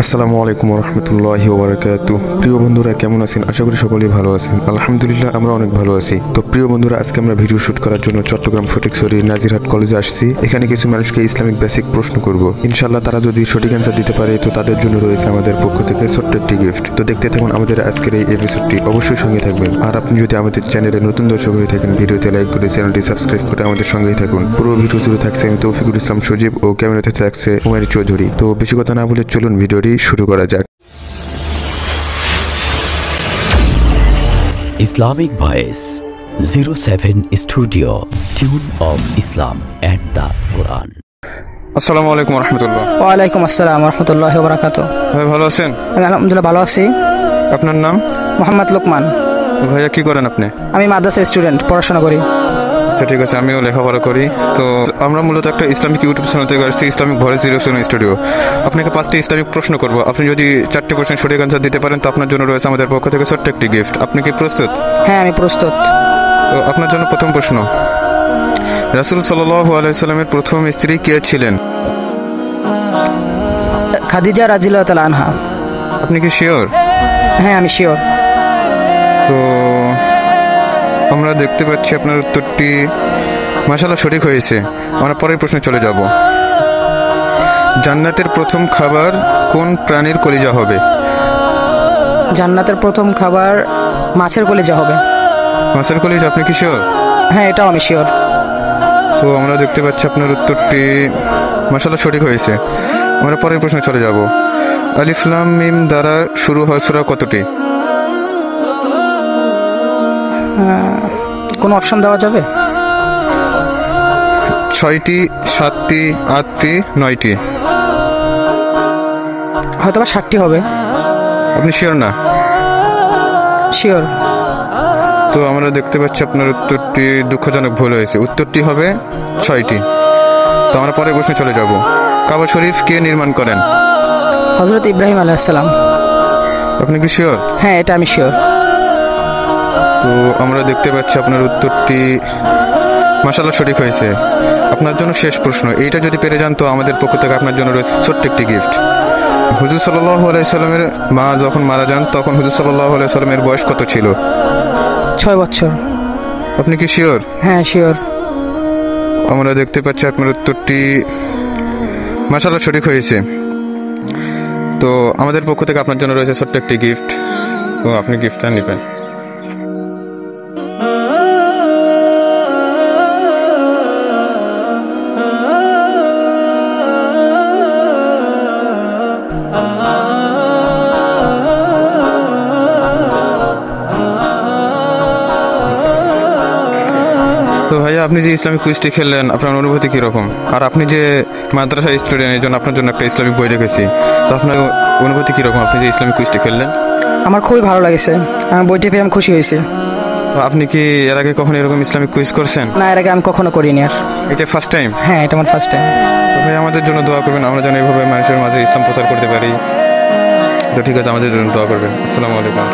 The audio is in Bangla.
আসসালামু আলাইকুম রহমতুল্লাহি ওবারাকাতুহু। প্রিয় বন্ধুরা কেমন আছেন? আশা করি সকলেই ভালো আছেন। আলহামদুলিল্লাহ আমরা অনেক ভালো আছি। তো প্রিয় বন্ধুরা, আজকে আমরা ভিডিও শুট করার জন্য চট্টগ্রাম ফটিকছড়ি নাজিরহাট কলেজে আসছি। এখানে কিছু মানুষকে ইসলামিক বেসিক প্রশ্ন করব। ইনশাআল্লাহ তারা যদি সঠিক অ্যান্সার দিতে পারে তো তাদের জন্য রয়েছে আমাদের পক্ষ থেকে ছোট্ট একটি গিফট। তো দেখতে থাকুন আমাদের আজকের এই এপিসোডটি, অবশ্যই সঙ্গে থাকবেন। আর আপনি যদি আমাদের চ্যানেলে নতুন দর্শক হয়ে থাকেন, ভিডিওতে লাইক করে চ্যানেলটি সাবস্ক্রাইব করে আমাদের সঙ্গেই থাকুন। পুরো ভিডিও জুড়ে থাকছে আমি তৌফিকুল ইসলাম সজীব ও ক্যামেরাতে থাকছে উমাইর চৌধুরী। তো বেশি কথা না বলে চলুন ভিডিওটি শুরু করা যাক। Islamic Voice 07 Studio Tune of Islam and the Quran. আসসালামু আলাইকুম রহমতুল্লাহ। ওয়ালাইকুম আসসালাম রহমতুল্লাহি ওয়া বারাকাতুহু। ভাই ভালো আছেন? আমি আলহামদুলিল্লাহ ভালো আছি। আপনার নাম? মোহাম্মদ লোকমান। ভাইয়া কি করেন আপনি? আমি মাদ্রাসা স্টুডেন্ট, পড়াশোনা করি। আচ্ছা ঠিক আছে, আমিও লেখাপড়া করি। তো আমরা মূলত একটা ইসলামিক ইউটিউব চ্যানেল থেকে আসছি, ইসলামিক ভয়েস 07 স্টুডিও। আপনাকে 5টি ইসলামিক প্রশ্ন করব। আপনি যদি 4টি প্রশ্নের সঠিক অ্যান্সার দিতে পারেন তো আপনার জন্য রয়েছে আমাদের পক্ষ থেকে ছোট্ট একটি গিফট। আপনি কি প্রস্তুত? হ্যাঁ, আমি প্রস্তুত। তো আপনার জন্য প্রথম প্রশ্ন, রাসূল সাল্লাল্লাহু আলাইহি সাল্লামের প্রথম স্ত্রী কে ছিলেন? খাদিজা রাদিয়াল্লাহু তাআলা আনহা। আপনি কি শিওর? হ্যাঁ, আমি শিওর। তো আমরা দেখতে পাচ্ছি আপনার উত্তরটি মাশাআল্লাহ সঠিক হয়েছে। আমরা পরের প্রশ্নে চলে যাব। জান্নাতের প্রথম খাবার কোন প্রাণীর কলিজা হবে? জান্নাতের প্রথম খাবার মাছের কলিজা হবে। মাছের কলিজা, আপনি কি শিওর? হ্যাঁ, এটাও আমি শিওর। তো আমরা দেখতে পাচ্ছি আপনার উত্তরটি মাশাআল্লাহ সঠিক হয়েছে। আমরা পরের প্রশ্নে চলে যাব। আলিফ লাম মিম দ্বারা শুরু হয় সূরা কতটি? কোনো অপশন দেওয়া যাবে? 6টি, 7টি, 8টি, 9টি? হয়তোবা 7টি হবে। আপনি শিওর না? শিওর। তো আমরা দেখতে পাচ্ছি আপনার উত্তরটি দুঃখজনক ভুল হয়েছে। উত্তরটি হবে 6টি। তো আমরা পরের প্রশ্নে চলে যাব। কাবা শরীফ কে নির্মাণ করেন? হযরত ইব্রাহিম আলাইহিস সালাম। আপনি কি শিওর? হ্যাঁ, এটা আমি শিওর। তো আমরা দেখতে পাচ্ছি আপনার উত্তরটি মাশাআল্লাহ সঠিক হয়েছে। আপনার জন্য শেষ প্রশ্ন, এইটা যদি পেরে যান তো আমাদের পক্ষ থেকে আপনার জন্য রয়েছে ছোট্ট একটি গিফট। হুজুর সাল্লাল্লাহু আলাইহি সাল্লামের মা যখন মারা যান তখন হুজুর সাল্লাল্লাহু আলাইহি সাল্লামের বয়স কত ছিল? 6 বছর। আপনি কি শিওর? হ্যাঁ, শিওর। আমরা দেখতে পাচ্ছি আপনার উত্তরটি মাশাআল্লাহ সঠিক হয়েছে। তো আমাদের পক্ষ থেকে আপনার জন্য রয়েছে ছোট্ট একটি গিফট। তো আপনি গিফটটা নেবেন। তো ভাইয়া, আপনি যে ইসলামিক কুইজটি খেললেন আপনার অনুভূতি কীরকম? আর আপনি যে মাদ্রাসার স্টুডেন্ট, এই জন্য আপনার জন্য একটা ইসলামিক বই রেখেছি। তো আপনার অনুভূতি কীরকম আপনি যে ইসলামিক কুইজটি খেললেন? আমার খুবই ভালো লাগছে। আমি বইটি পেয়ে আমি খুশি হয়েছি। আপনি কি এর আগে কখনো এরকম ইসলামিক কুইজ করছেন? না, এর আগে আমি কখনো করিনি। আর এটা ফার্স্ট টাইম? হ্যাঁ, এটা আমার ফার্স্ট টাইম। তো ভাই আমাদের জন্য দোয়া করবেন, আমরা যেন এইভাবে মানুষের মাঝে ইসলাম প্রচার করতে পারি। তো ঠিক আছে, আমাদের জন্য দোয়া করবেন। আসসালামু আলাইকুম।